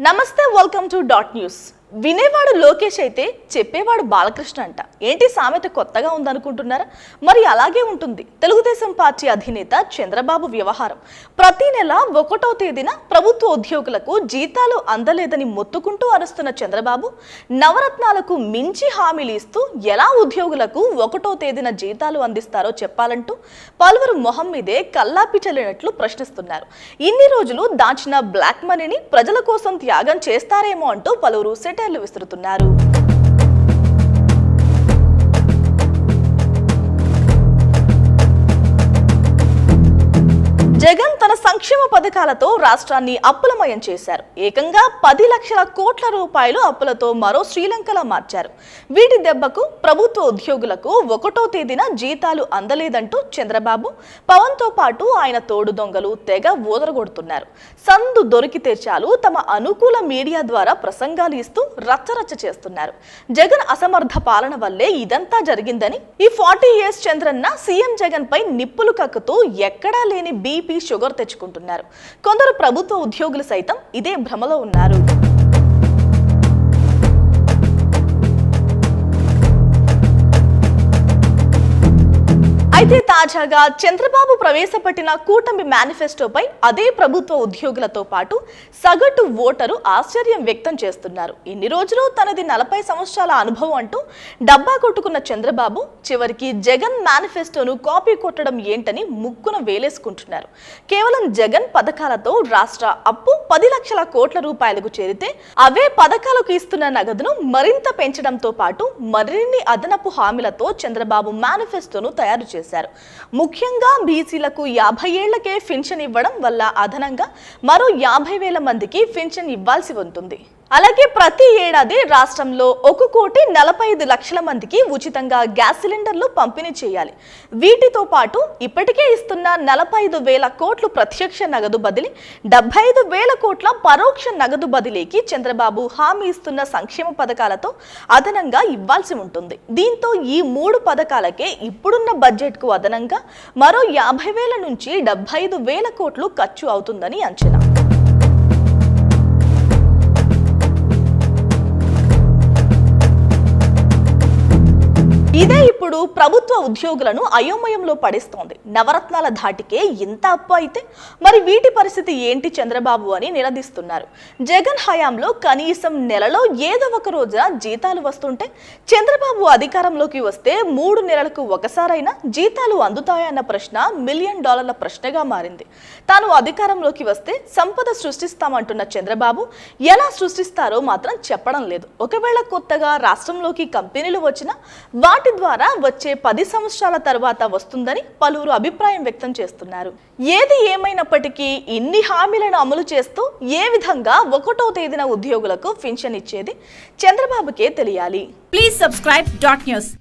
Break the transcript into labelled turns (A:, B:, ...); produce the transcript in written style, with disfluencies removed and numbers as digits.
A: నమస్తే, welcome to dot news. వినేవాడు లోకేష్ అయితే చెప్పేవాడు బాలకృష్ణ అంట. ఏంటి సామెత కొత్తగా ఉందనుకుంటున్నారా? మరి అలాగే ఉంటుంది తెలుగుదేశం పార్టీ అధినేత చంద్రబాబు వ్యవహారం. ప్రతి నెల 1వ తేదీన ప్రభుత్వ ఉద్యోగులకు జీతాలు అందలేదని మొత్తుకుంటూ అరుస్తున్న చంద్రబాబు నవరత్నాలకు మించి హామీలు ఇస్తూ ఎలా ఉద్యోగులకు 1వ తేదీన జీతాలు అందిస్తారో చెప్పాలంటూ పలువురు మొహం మీదే కల్లాపి చల్లినట్లు ప్రశ్నిస్తున్నారు. ఇన్ని రోజులు దాచిన బ్లాక్ మనీని ప్రజల కోసం త్యాగం చేస్తారేమో అంటూ పలువురు సెటైర్లు విసురుతున్నారు. జగన్ తన సంక్షేమ పథకాలతో రాష్ట్రాన్ని అప్పులమయం చేశారు. ఏకంగా 10 లక్షల కోట్ల రూపాయలు అప్పులతో మరో శ్రీలంకలా మార్చారు. వీటి దెబ్బకు ప్రభుత్వ ఉద్యోగులకు 1వ తేదీన జీతాలు అందలేదంటూ చంద్రబాబు, పవన్ తో పాటు ఆయన తోడు దొంగలు తెగ ఊదరగొడుతున్నారు. సందు దొరికితే చాలు తమ అనుకూల మీడియా ద్వారా ప్రసంగాలు ఇస్తూ రచ్చరచ్చ చేస్తున్నారు. జగన్ అసమర్థ పాలన వల్లే ఇదంతా జరిగిందని, ఈ 40 years చంద్రన్న సీఎం జగన్ పై నిప్పులు కక్కుతూ ఎక్కడా లేని బీపీ షుగర్ తెచ్చుకుంటున్నారు. కొందరు ప్రభుత్వ ఉద్యోగులు సైతం ఇదే భ్రమలో ఉన్నారు. అయితే తాజాగా చంద్రబాబు ప్రవేశపెట్టిన కూటమి మేనిఫెస్టోపై అదే ప్రభుత్వ ఉద్యోగులతో పాటు సగటు ఓటరు ఆశ్చర్యం వ్యక్తం చేస్తున్నారు. ఇన్ని రోజులు తనది 40 సంవత్సరాల అనుభవం అంటూ డబ్బా కొట్టుకున్న చంద్రబాబు చివరికి జగన్ మేనిఫెస్టోను కాపీ కొట్టడం ఏంటని ముక్కున వేలేసుకుంటున్నారు. కేవలం జగన్ పథకాలతో రాష్ట్ర అప్పు 10 లక్షల కోట్ల రూపాయలకు చేరితే అవే పథకాలకు ఇస్తున్న నగదును మరింత పెంచడంతో పాటు మరిన్ని అదనపు హామీలతో చంద్రబాబు మేనిఫెస్టోను తయారు చేశారు. ముఖ్యంగా బీసీలకు 50 ఏళ్లకే పెన్షన్ ఇవ్వడం వల్ల అదనంగా మరో 50,000 మందికి పెన్షన్ ఇవ్వాల్సి ఉంటుంది. అలాగే ప్రతి ఏడాది రాష్ట్రంలో 1,45,00,000 మందికి ఉచితంగా గ్యాస్ సిలిండర్లు పంపిణీ చేయాలి. వీటితో పాటు ఇప్పటికే ఇస్తున్న 45,000 కోట్లు ప్రత్యక్ష నగదు బదిలీ, 75,000 కోట్ల పరోక్ష నగదు బదిలీకి చంద్రబాబు హామీ ఇస్తున్న సంక్షేమ పథకాలతో అదనంగా ఇవ్వాల్సి ఉంటుంది. దీంతో ఈ 3 పథకాలకే ఇప్పుడున్న బడ్జెట్కు అదనంగా మరో 50,000 నుంచి 75,000 కోట్లు ఖర్చు అవుతుందని అంచనా. ఇదే ఇప్పుడు ప్రభుత్వ ఉద్యోగులను అయోమయంలో పడేస్తోంది. నవరత్నాల ధాటికే ఇంత అప్పు అయితే మరి వీటి పరిస్థితి ఏంటి చంద్రబాబు అని నిలదీస్తున్నారు. జగన్ హయాంలో కనీసం నెలలో ఏదో ఒక రోజున జీతాలు వస్తుంటే చంద్రబాబు అధికారంలోకి వస్తే 3 నెలలకు ఒకసారైనా జీతాలు అందుతాయన్న ప్రశ్న $1 మిలియన్ ప్రశ్నగా మారింది. తాను అధికారంలోకి వస్తే సంపద సృష్టిస్తామంటున్న చంద్రబాబు ఎలా సృష్టిస్తారో మాత్రం చెప్పడం లేదు. ఒకవేళ కొత్తగా రాష్ట్రంలోకి కంపెనీలు వచ్చినా వాటి ద్వారా వచ్చే 10 సంవత్సరాల తర్వాత వస్తుందని పలువురు అభిప్రాయం వ్యక్తం చేస్తున్నారు. ఏది ఏమైనప్పటికీ ఇన్ని హామీలను అమలు చేస్తూ ఏ విధంగా 1వ తేదీన ఉద్యోగులకు పెన్షన్ ఇచ్చేది చంద్రబాబుకే తెలియాలి.
B: Please subscribe dot news.